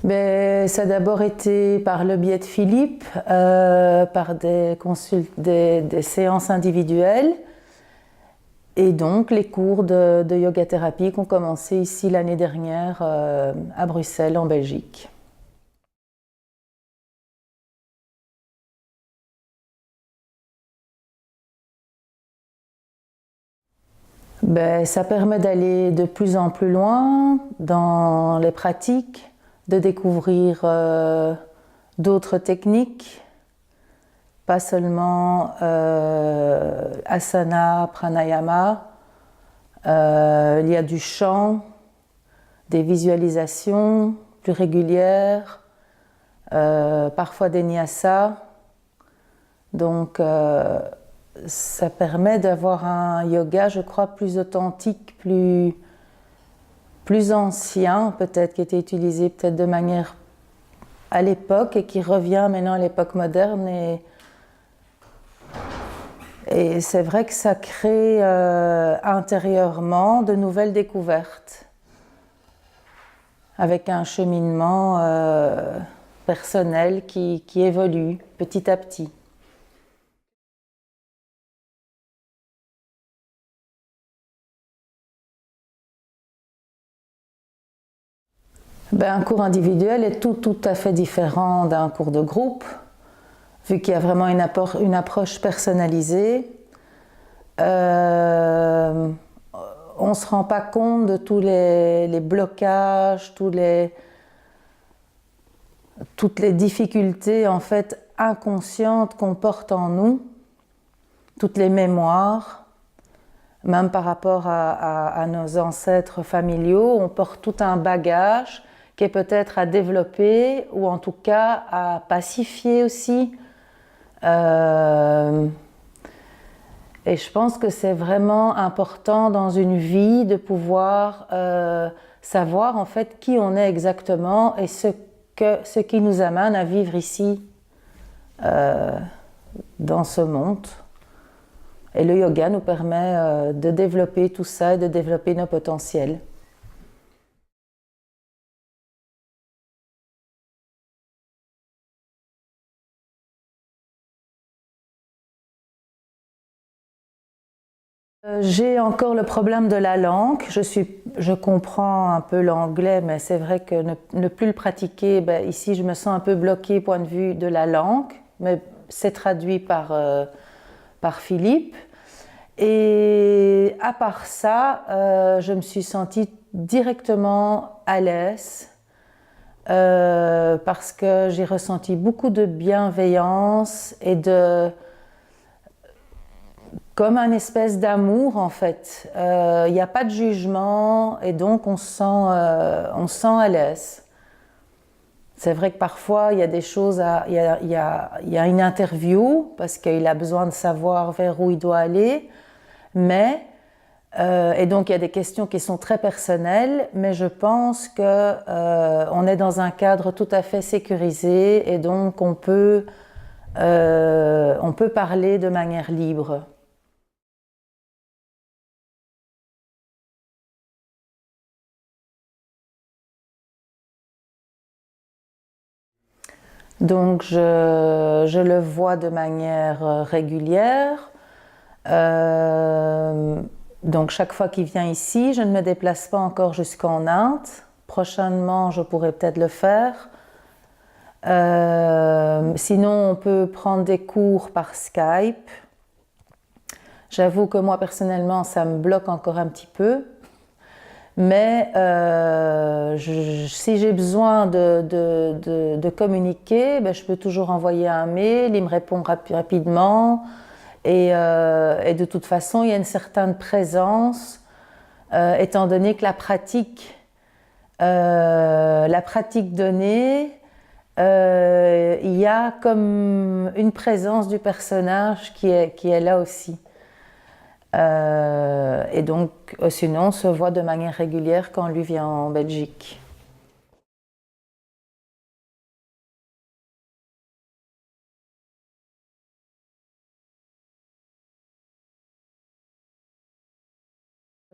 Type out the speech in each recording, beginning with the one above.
Mais ça a d'abord été par le biais de Philippe, par des séances individuelles. Et donc les cours de yoga thérapie qui ont commencé ici l'année dernière à Bruxelles, en Belgique. Ça permet d'aller de plus en plus loin dans les pratiques, de découvrir d'autres techniques, pas seulement asana, pranayama. Il y a du chant, des visualisations plus régulières, parfois des nyasas. Donc ça permet d'avoir un yoga, je crois, plus authentique, plus ancien peut-être, qui était utilisé peut-être de manière à l'époque et qui revient maintenant à l'époque moderne. Et c'est vrai que ça crée intérieurement de nouvelles découvertes, avec un cheminement personnel qui évolue petit à petit. Un cours individuel est tout à fait différent d'un cours de groupe, vu qu'il y a vraiment une approche personnalisée. On ne se rend pas compte de tous les blocages, toutes les difficultés en fait inconscientes qu'on porte en nous, toutes les mémoires. Même par rapport à nos ancêtres familiaux, on porte tout un bagage qui est peut-être à développer ou en tout cas à pacifier aussi. Et je pense que c'est vraiment important dans une vie de pouvoir savoir en fait qui on est exactement et ce qui nous amène à vivre ici dans ce monde. Et le yoga nous permet de développer tout ça et de développer nos potentiels. J'ai encore le problème de la langue. Je comprends un peu l'anglais, mais c'est vrai que ne plus le pratiquer, ici je me sens un peu bloquée point de vue de la langue, mais c'est traduit par Philippe. Et à part ça, je me suis sentie directement à l'aise parce que j'ai ressenti beaucoup de bienveillance et comme un espèce d'amour en fait. Il n'y a pas de jugement et donc on se sent à l'aise. C'est vrai que parfois il y a des choses, il y a une interview parce qu'il a besoin de savoir vers où il doit aller, mais et donc il y a des questions qui sont très personnelles, mais je pense que on est dans un cadre tout à fait sécurisé et donc on peut parler de manière libre. Donc je le vois de manière régulière. Donc chaque fois qu'il vient ici, je ne me déplace pas encore jusqu'en Inde. Prochainement, je pourrais peut-être le faire. Sinon, on peut prendre des cours par Skype. J'avoue que moi, personnellement, ça me bloque encore un petit peu. Mais si j'ai besoin de communiquer, je peux toujours envoyer un mail, il me répond rapidement. Et de toute façon, il y a une certaine présence, étant donné que la pratique donnée, il y a comme une présence du personnage qui est là aussi. Et donc, sinon, on se voit de manière régulière quand lui vient en Belgique.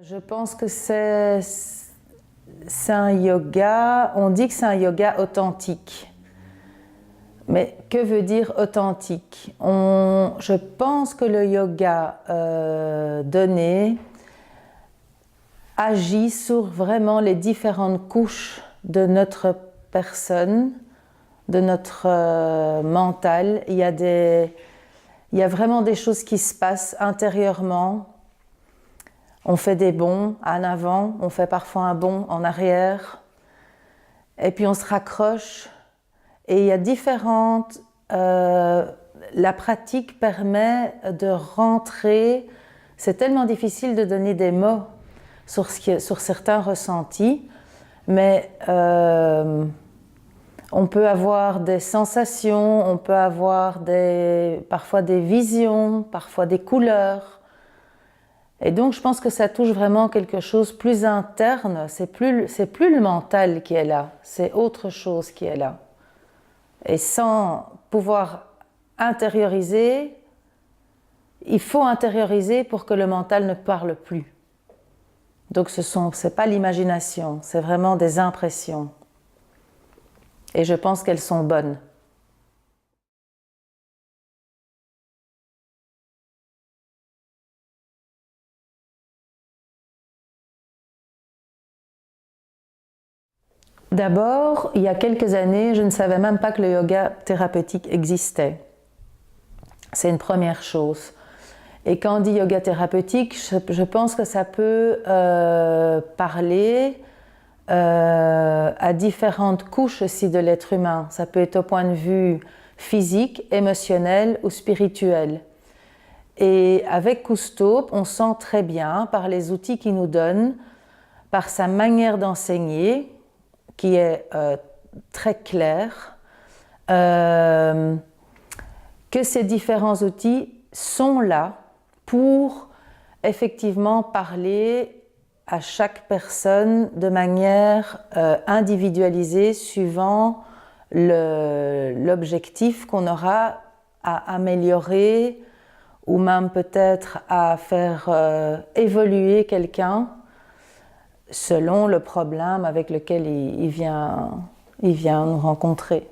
Je pense que c'est un yoga, on dit que c'est un yoga authentique. Mais que veut dire authentique? Je pense que le yoga donné agit sur vraiment les différentes couches de notre personne, de notre mental. Il y a vraiment des choses qui se passent intérieurement. On fait des bonds en avant, on fait parfois un bond en arrière, et puis on se raccroche. Et il y a différentes... la pratique permet de rentrer... C'est tellement difficile de donner des mots sur certains ressentis, mais on peut avoir des sensations, on peut avoir parfois des visions, parfois des couleurs. Et donc je pense que ça touche vraiment quelque chose de plus interne, c'est plus le mental qui est là, c'est autre chose qui est là. Et sans pouvoir intérioriser, il faut intérioriser pour que le mental ne parle plus. Donc c'est pas l'imagination, c'est vraiment des impressions. Et je pense qu'elles sont bonnes. D'abord, il y a quelques années, je ne savais même pas que le yoga thérapeutique existait. C'est une première chose. Et quand on dit yoga thérapeutique, je pense que ça peut parler à différentes couches aussi de l'être humain. Ça peut être au point de vue physique, émotionnel ou spirituel. Et avec Cousteau, on sent très bien, par les outils qu'il nous donne, par sa manière d'enseigner, qui est très claire, que ces différents outils sont là pour effectivement parler à chaque personne de manière individualisée suivant l'objectif qu'on aura à améliorer ou même peut-être à faire évoluer quelqu'un selon le problème avec lequel il vient nous rencontrer.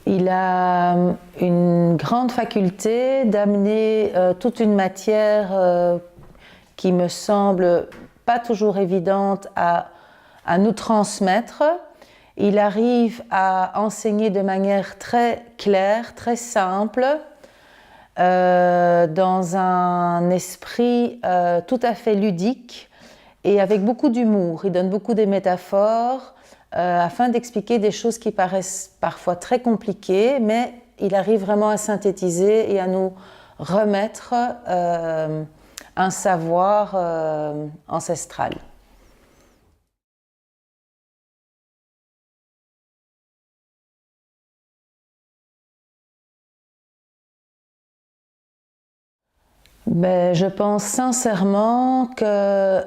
Il a une grande faculté d'amener toute une matière qui me semble pas toujours évidente à nous transmettre. Il arrive à enseigner de manière très claire, très simple, dans un esprit tout à fait ludique et avec beaucoup d'humour. Il donne beaucoup de métaphores afin d'expliquer des choses qui paraissent parfois très compliquées, mais il arrive vraiment à synthétiser et à nous remettre un savoir ancestral. Ben, je pense sincèrement que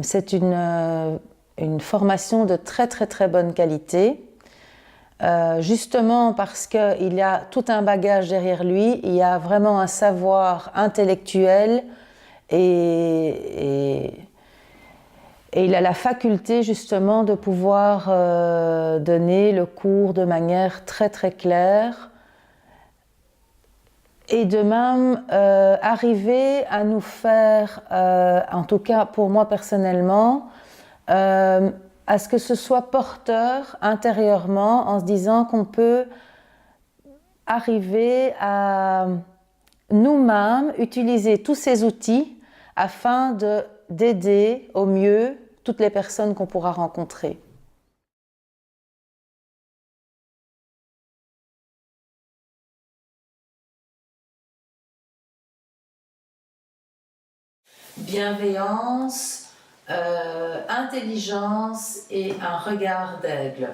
c'est une formation de très très très bonne qualité. Justement parce qu'il y a tout un bagage derrière lui, il y a vraiment un savoir intellectuel et il a la faculté justement de pouvoir donner le cours de manière très très claire et de même arriver à nous faire, en tout cas pour moi personnellement, à ce que ce soit porteur intérieurement en se disant qu'on peut arriver à nous-mêmes utiliser tous ces outils afin d'aider au mieux toutes les personnes qu'on pourra rencontrer. Bienveillance, intelligence et un regard d'aigle.